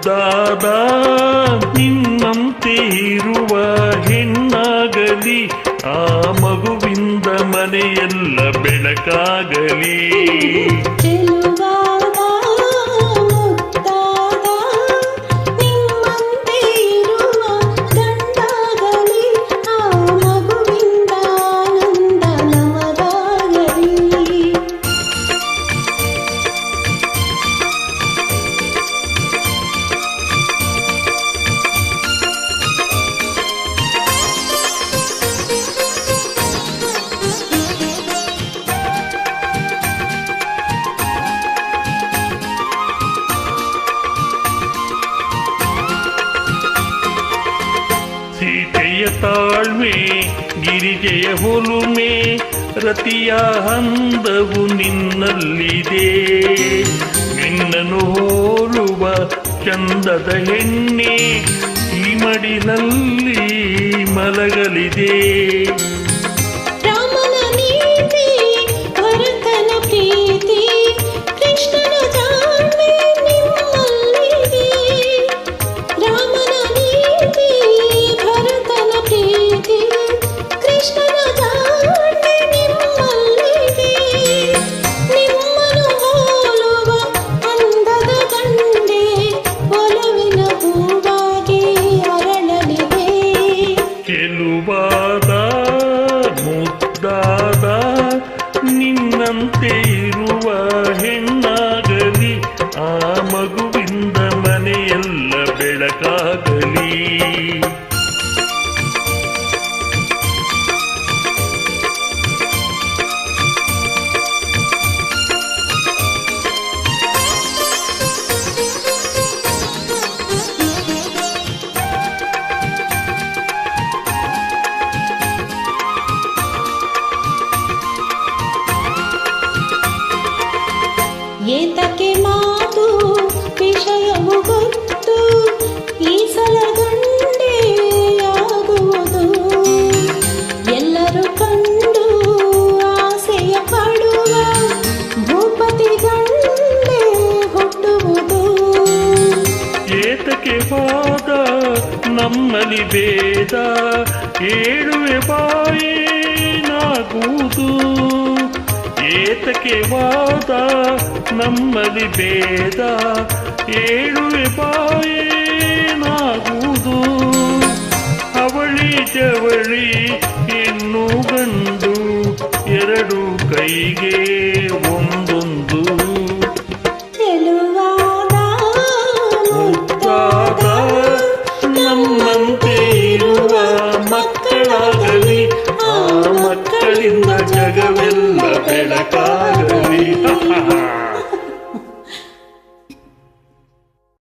ಮುದ್ದಾದ ನಿನ್ನಂತೆ ಇರುವ ಹೆಣ್ಣಾಗಲಿ, ಆ ಮಗುವಿಂದ ಮನೆಯೆಲ್ಲ ಬೆಳಕಾಗಲಿ. ಸೀತೆಯ ತಾಳ್ಮೆ, ಗಿರಿಜೆಯ ಹುಲುಮೆ, ರತಿಯ ಹಂದವು ನಿನ್ನಲ್ಲಿದೆ. ನಿನ್ನನ್ನು ಹೋಲುವ ಚಂದದ ಹೆಣ್ಣೆ ಈ ಮಡಿಲಲ್ಲಿ ಮಲಗಲಿದೆ. ಚೆಲುವಾದ ಮುದ್ದಾದ ನಿನ್ನಂತೆ ಇರುವ ಹೆಣ್ಣಾಗಲಿ, ಆ ಮಗುವಿಂದ ಮನೆಯೆಲ್ಲ ಬೆಳಕಾಗಲಿ. ಏತಕ್ಕೆ ಮಾತು ವಿಷಯವು ಗೊತ್ತು, ಈ ಸಲ ಗಂಡೆಯಾಗುವುದು. ಎಲ್ಲರೂ ಕಂಡು ಆಸೆಯ ಪಡುವ ಭೂಪತಿ ಗಂಡೆ ಹುಟ್ಟುವುದು. ಏತಕ್ಕೆ ವಾದ ನಮ್ಮಲ್ಲಿ ಭೇದ, ಏಳುವೆ ಬಾಯೇನಾಗುವುದು. ಏತಕ್ಕೆ ವಾದ ನಮ್ಮಲ್ಲಿ ಭೇದ, ಏಳುವೆ ಬಾಯೇನಾಗುವುದು. ಅವಳಿ ಜವಳಿ ಹೆಣ್ಣು ಗಂಡು ಎರಡು ಕೈಗೆ ಒಂದೊಂದು. ಮುದ್ದಾದ ನಮ್ಮಂತೆ ಇರುವ ಮಕ್ಕಳಾಗಲಿ, ಆ ಮಕ್ಕಳಿಂದ ಜಗವೆಲ್ಲ ಬೆಳಕಾಗಲಿ.